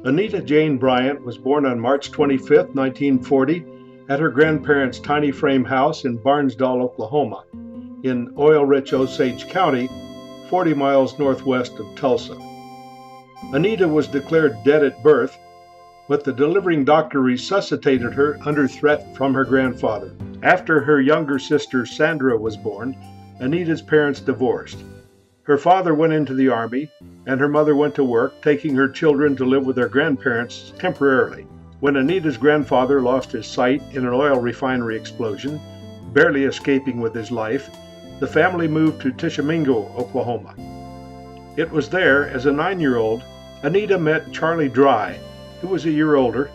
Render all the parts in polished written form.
Anita Jane Bryant was born on March 25, 1940, at her grandparents' tiny frame house in Barnesdall, Oklahoma, in oil-rich Osage County, 40 miles northwest of Tulsa. Anita was declared dead at birth, but the delivering doctor resuscitated her under threat from her grandfather. After her younger sister Sandra was born, Anita's parents divorced. Her father went into the Army, and her mother went to work, taking her children to live with their grandparents temporarily. When Anita's grandfather lost his sight in an oil refinery explosion, barely escaping with his life, the family moved to Tishomingo, Oklahoma. It was there, as a 9-year-old, Anita met Charlie Dry, who was a year older,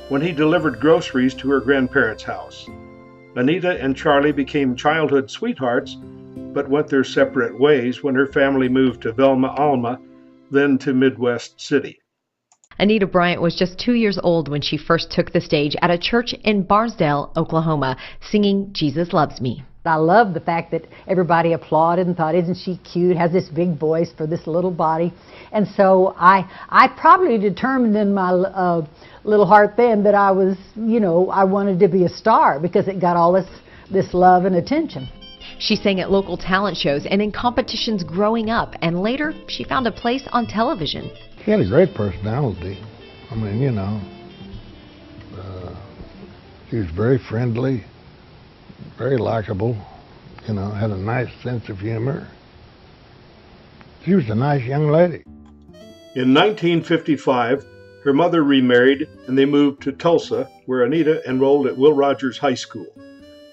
when he delivered groceries to her grandparents' house. Anita and Charlie became childhood sweethearts, but went their separate ways when her family moved to Velma, Alma, then to Midwest City. Anita Bryant was just 2 years old when she first took the stage at a church in Barnesdall, Oklahoma, singing Jesus Loves Me. I love the fact that everybody applauded and thought, isn't she cute, has this big voice for this little body. And so I probably determined in my little heart then that I was, I wanted to be a star because it got all this love and attention. She sang at local talent shows and in competitions growing up, and later she found a place on television. She had a great personality. I mean, she was very friendly, very likable, had a nice sense of humor. She was a nice young lady. In 1955, her mother remarried and they moved to Tulsa, where Anita enrolled at Will Rogers High School.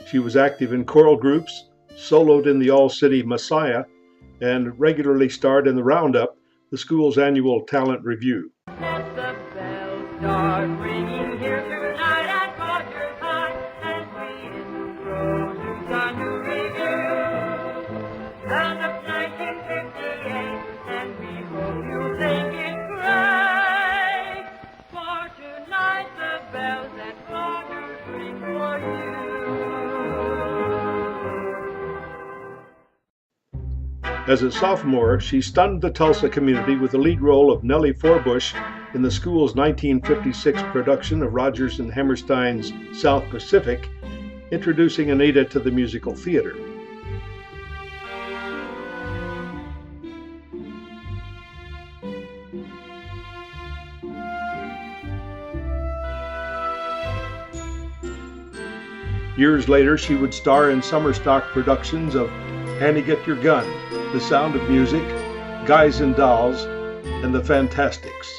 She was active in choral groups, soloed in the All-City Messiah, and regularly starred in the Roundup, the school's annual talent review. Let the bells start ringing here tonight at Rogers High, and we introduce our new review. And of 1958, and we hope you'll think it great. For tonight the bells at Rogers ring for you. As a sophomore, she stunned the Tulsa community with the lead role of Nellie Forbush in the school's 1956 production of Rodgers and Hammerstein's South Pacific, introducing Anita to the musical theater. Years later, she would star in summer stock productions of Annie Get Your Gun, The Sound of Music, Guys and Dolls, and The Fantastics.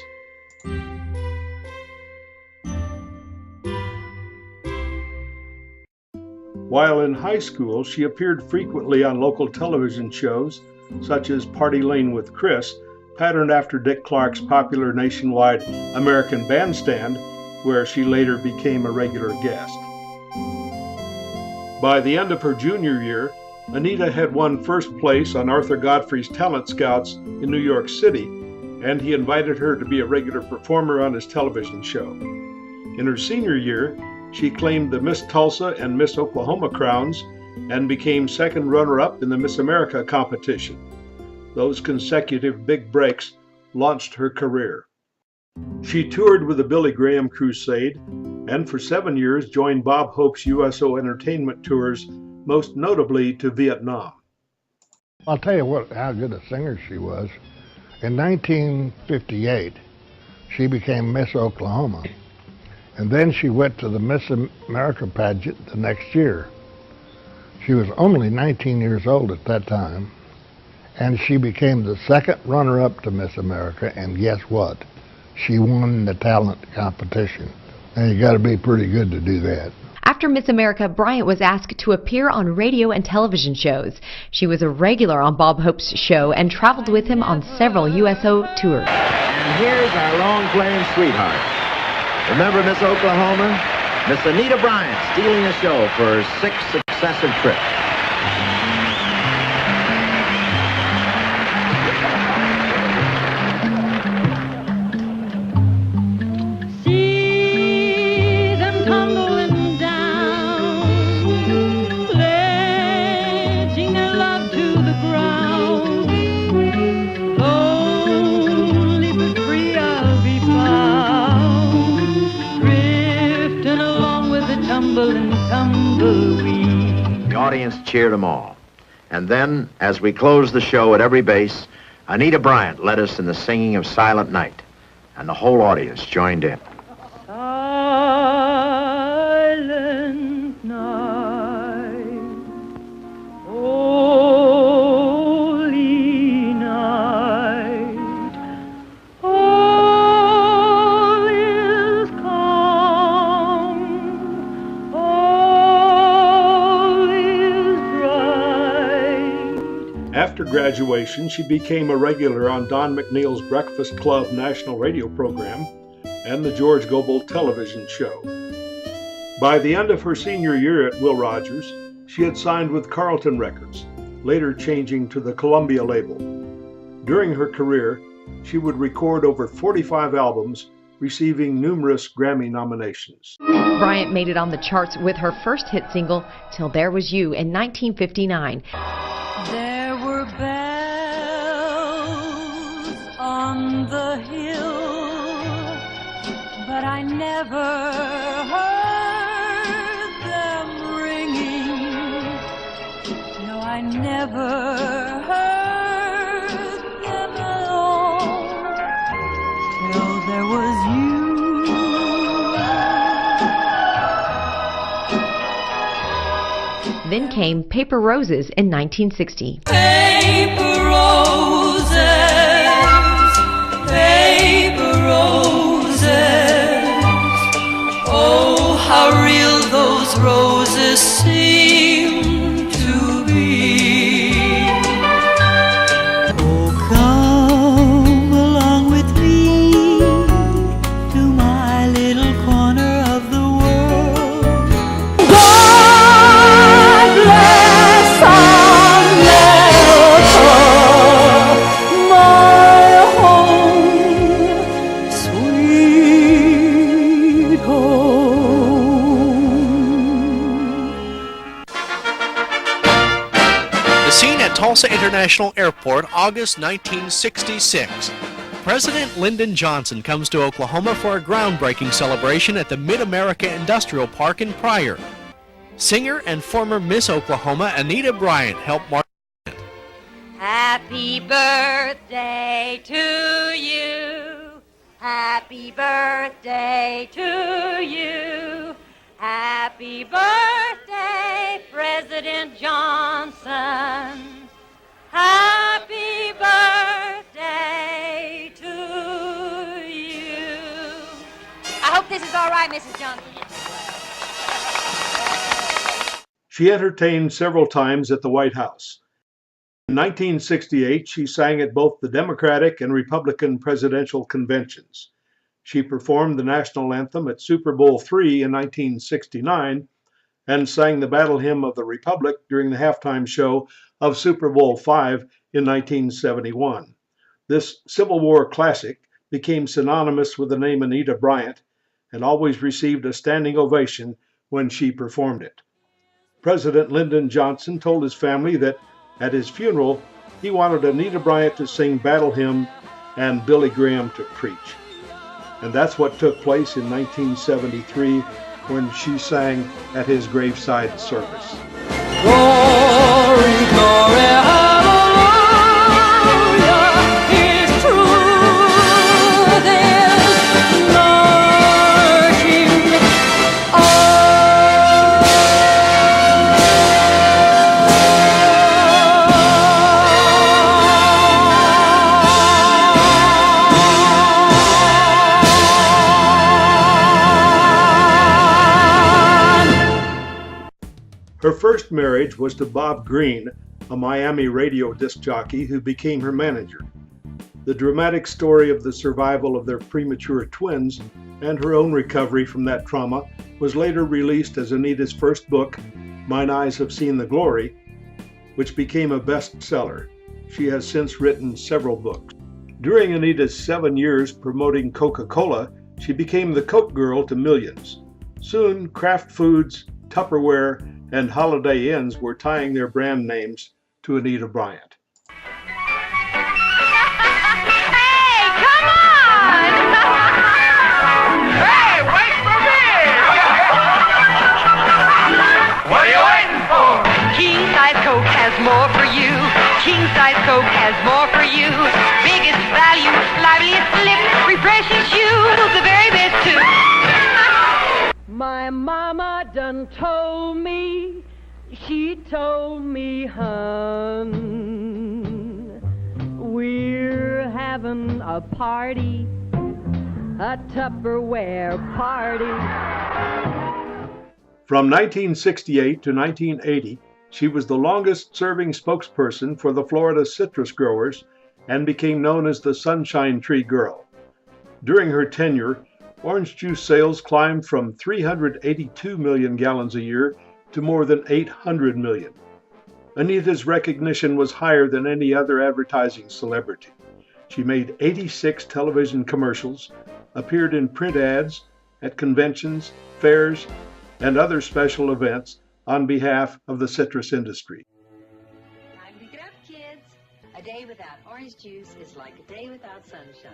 While in high school, she appeared frequently on local television shows, such as Party Lane with Chris, patterned after Dick Clark's popular nationwide American Bandstand, where she later became a regular guest. By the end of her junior year, Anita had won first place on Arthur Godfrey's Talent Scouts in New York City, and he invited her to be a regular performer on his television show. In her senior year, she claimed the Miss Tulsa and Miss Oklahoma crowns and became second runner-up in the Miss America competition. Those consecutive big breaks launched her career. She toured with the Billy Graham Crusade, and for 7 years joined Bob Hope's USO entertainment tours, most notably to Vietnam. I'll tell you how good a singer she was. In 1958, she became Miss Oklahoma, and then she went to the Miss America pageant the next year. She was only 19 years old at that time, and she became the second runner-up to Miss America, and guess what? She won the talent competition. And you got to be pretty good to do that. After Miss America, Bryant was asked to appear on radio and television shows. She was a regular on Bob Hope's show and traveled with him on several USO tours. And here's our long-playing sweetheart. Remember Miss Oklahoma? Miss Anita Bryant stealing a show for her 6th successive trip. Lonely but free I'll be found. audience cheered them all. And then, as we closed the show at every base, Anita Bryant led us in the singing of Silent Night, and the whole audience joined in. Silent night, holy night, all is calm, all is bright. After graduation, she became a regular on Don McNeil's Breakfast Club national radio program and the George Gobel television show. By the end of her senior year at Will Rogers, she had signed with Carlton Records, later changing to the Columbia label. During her career, she would record over 45 albums, receiving numerous Grammy nominations. Bryant made it on the charts with her first hit single, Till There Was You, in 1959. There were bells on the hill, but I never heard them ringing. No, I never heard them at all till there was you. Then came Paper Roses in 1960. Paper roses, paper roses. Oh, how real those roses seem to be. Oh, come along with me to my little corner of the world. God bless America, my home, sweet home. The scene at Tulsa International Airport, August 1966. President Lyndon Johnson comes to Oklahoma for a groundbreaking celebration at the Mid-America Industrial Park in Pryor. Singer and former Miss Oklahoma Anita Bryant helped mark. Happy birthday to you. Happy birthday to you. Happy birthday, President Johnson. Happy birthday to you. I hope this is all right, Mrs. Johnson. She entertained several times at the White House. In 1968, she sang at both the Democratic and Republican presidential conventions. She performed the national anthem at Super Bowl III in 1969 and sang the Battle Hymn of the Republic during the halftime show of Super Bowl V in 1971. This Civil War classic became synonymous with the name Anita Bryant and always received a standing ovation when she performed it. President Lyndon Johnson told his family that at his funeral, he wanted Anita Bryant to sing Battle Hymn and Billy Graham to preach. And that's what took place in 1973 when she sang at his graveside service. Glory, glory, hallelujah, His truth is marching Her first marriage was to Bob Green, a Miami radio disc jockey who became her manager. The dramatic story of the survival of their premature twins and her own recovery from that trauma was later released as Anita's first book, Mine Eyes Have Seen the Glory, which became a bestseller. She has since written several books. During Anita's 7 years promoting Coca-Cola, she became the Coke girl to millions. Soon, Kraft Foods, Tupperware, and Holiday Inns were tying their brand names to Anita Bryant. Hey, come on! Hey, wait for me! What are you waiting for? King king-size Coke has more for you. Biggest value, liveliest lip, refreshes you, the very best too. My mama done told me, she told me, hun, we're having a party, a Tupperware party. From 1968 to 1980, she was the longest-serving spokesperson for the Florida citrus growers and became known as the Sunshine Tree Girl. During her tenure, orange juice sales climbed from 382 million gallons a year to more than 800 million. Anita's recognition was higher than any other advertising celebrity. She made 86 television commercials, appeared in print ads, at conventions, fairs, and other special events on behalf of the citrus industry. Time to get up, kids. A day without orange juice is like a day without sunshine.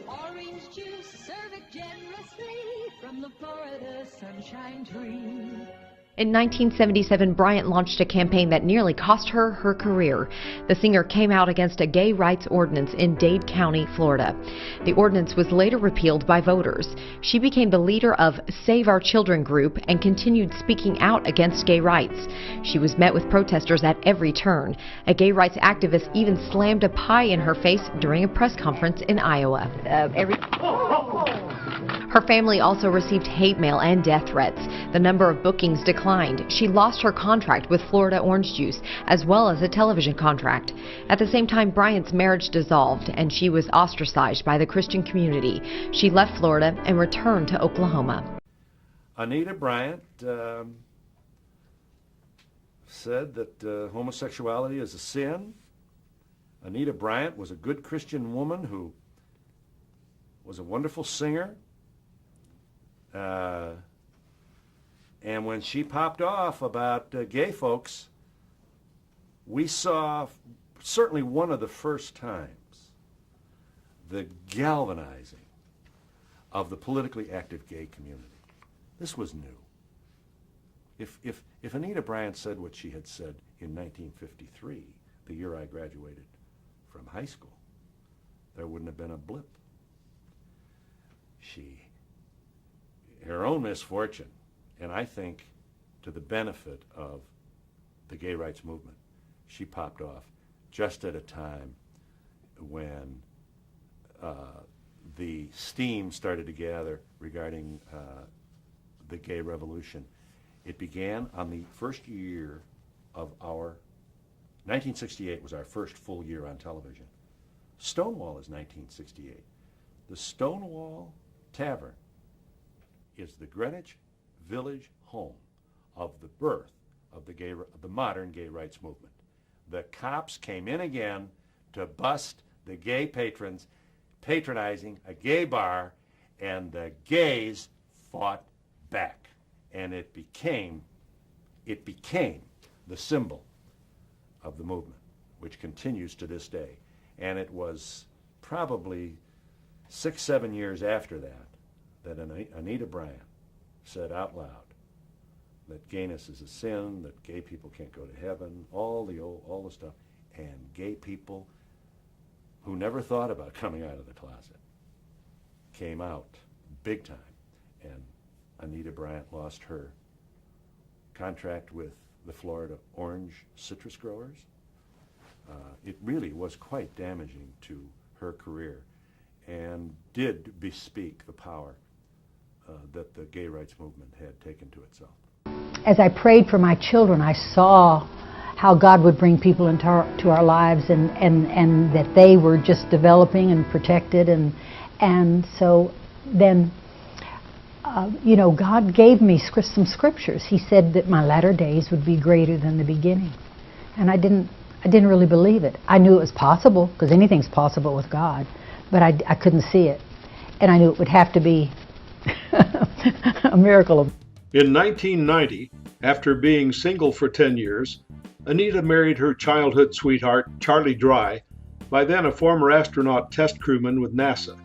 Orange juice, serve it generously from the Florida Sunshine Tree. In 1977, Bryant launched a campaign that nearly cost her her career. The singer came out against a gay rights ordinance in Dade County, Florida. The ordinance was later repealed by voters. She became the leader of Save Our Children group and continued speaking out against gay rights. She was met with protesters at every turn. A gay rights activist even slammed a pie in her face during a press conference in Iowa. Her family also received hate mail and death threats. The number of bookings declined. She lost her contract with Florida Orange Juice, as well as a television contract. At the same time, Bryant's marriage dissolved, and she was ostracized by the Christian community. She left Florida and returned to Oklahoma. Anita Bryant said that homosexuality is a sin. Anita Bryant was a good Christian woman who was a wonderful singer. And when she popped off about gay folks, we saw, certainly one of the first times, the galvanizing of the politically active gay community. This was new. If Anita Bryant said what she had said in 1953, the year I graduated from high school, there wouldn't have been a blip. Her own misfortune, and I think to the benefit of the gay rights movement, she popped off just at a time when the steam started to gather regarding the gay revolution. It began on the first year of 1968 was our first full year on television. Stonewall is 1968. The Stonewall Tavern is the Greenwich Village home of the birth of the modern gay rights movement. The cops came in again to bust the gay patrons patronizing a gay bar, and the gays fought back, and it became the symbol of the movement, which continues to this day. And it was probably 6-7 years after that Anita Bryant said out loud that gayness is a sin, that gay people can't go to heaven, all the stuff, and gay people who never thought about coming out of the closet came out big time, and Anita Bryant lost her contract with the Florida orange citrus growers. It really was quite damaging to her career and did bespeak the power that the gay rights movement had taken to itself. As I prayed for my children, I saw how God would bring people into our lives, and that they were just developing and protected, and so then God gave me some scriptures. He said that my latter days would be greater than the beginning, and I didn't really believe it. I knew it was possible, because anything's possible with God, but I couldn't see it, and I knew it would have to be a miracle. In 1990, after being single for 10 years, Anita married her childhood sweetheart, Charlie Dry, by then a former astronaut test crewman with NASA.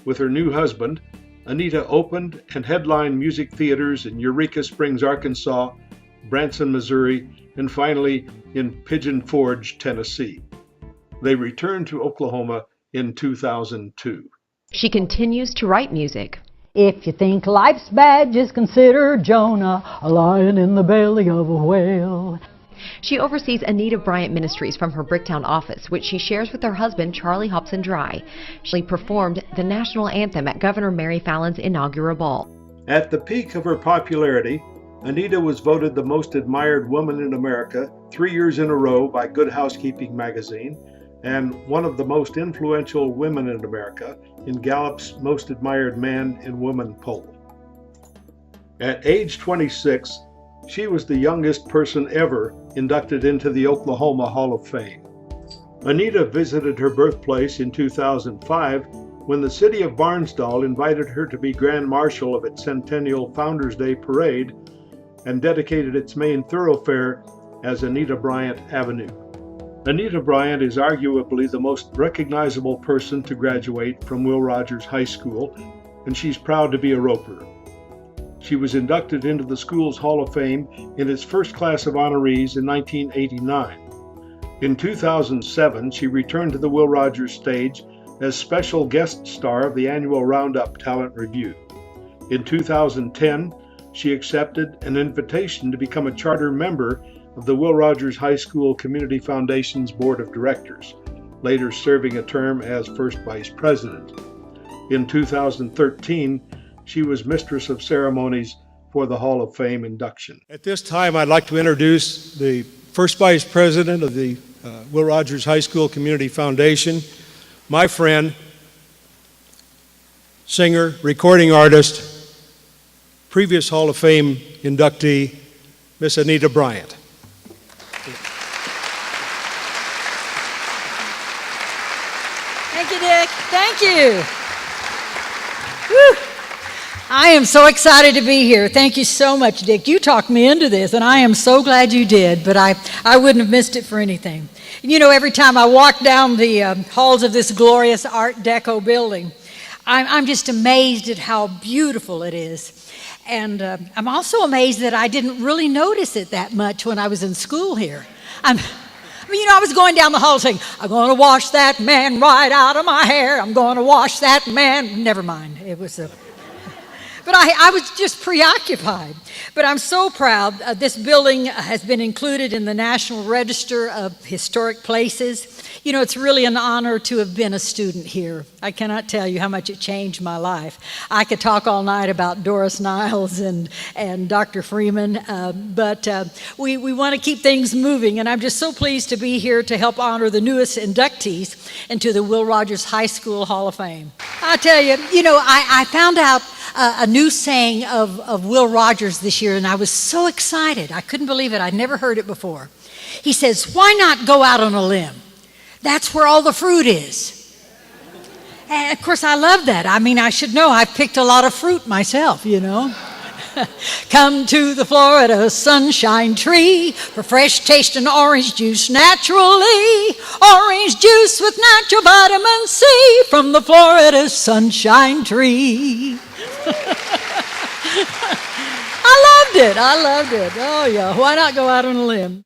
With her new husband, Anita opened and headlined music theaters in Eureka Springs, Arkansas, Branson, Missouri, and finally in Pigeon Forge, Tennessee. They returned to Oklahoma in 2002. She continues to write music. If you think life's bad, just consider Jonah, a lion in the belly of a whale. She oversees Anita Bryant Ministries from her Bricktown office, which she shares with her husband, Charlie Hobson Dry. She performed the national anthem at Governor Mary Fallon's inaugural ball. At the peak of her popularity, Anita was voted the most admired woman in America 3 years in a row by Good Housekeeping magazine, and one of the most influential women in America in Gallup's Most Admired Man and Woman poll. At age 26, she was the youngest person ever inducted into the Oklahoma Hall of Fame. Anita visited her birthplace in 2005 when the city of Barnsdall invited her to be Grand Marshal of its Centennial Founders Day Parade and dedicated its main thoroughfare as Anita Bryant Avenue. Anita Bryant is arguably the most recognizable person to graduate from Will Rogers High School, and she's proud to be a Roper. She was inducted into the school's Hall of Fame in its first class of honorees in 1989. In 2007, she returned to the Will Rogers stage as special guest star of the annual Roundup Talent Review. In 2010, she accepted an invitation to become a charter member of the Will Rogers High School Community Foundation's Board of Directors, later serving a term as First Vice President. In 2013, she was Mistress of Ceremonies for the Hall of Fame induction. At this time, I'd like to introduce the First Vice President of the Will Rogers High School Community Foundation, my friend, singer, recording artist, previous Hall of Fame inductee, Miss Anita Bryant. Thank you, Dick. Thank you. Whew. I am so excited to be here. Thank you so much, Dick. You talked me into this, and I am so glad you did, but I wouldn't have missed it for anything. You know, every time I walk down the halls of this glorious Art Deco building, I'm just amazed at how beautiful it is. And I'm also amazed that I didn't really notice it that much when I was in school here. I was going down the hall saying, I'm going to wash that man right out of my hair. I'm going to wash that man. Never mind. It was But I was just preoccupied. But I'm so proud. This building has been included in the National Register of Historic Places. You know, it's really an honor to have been a student here. I cannot tell you how much it changed my life. I could talk all night about Doris Niles and Dr. Freeman, but we want to keep things moving, and I'm just so pleased to be here to help honor the newest inductees into the Will Rogers High School Hall of Fame. I tell you, I found out a new saying of Will Rogers this year, and I was so excited. I couldn't believe it. I'd never heard it before. He says, why not go out on a limb? That's where all the fruit is. And of course, I love that. I mean, I should know. I've picked a lot of fruit myself, you know. Come to the Florida Sunshine Tree for fresh tasting orange juice naturally. Orange juice with natural vitamin C from the Florida Sunshine Tree. I loved it. Oh, yeah. Why not go out on a limb?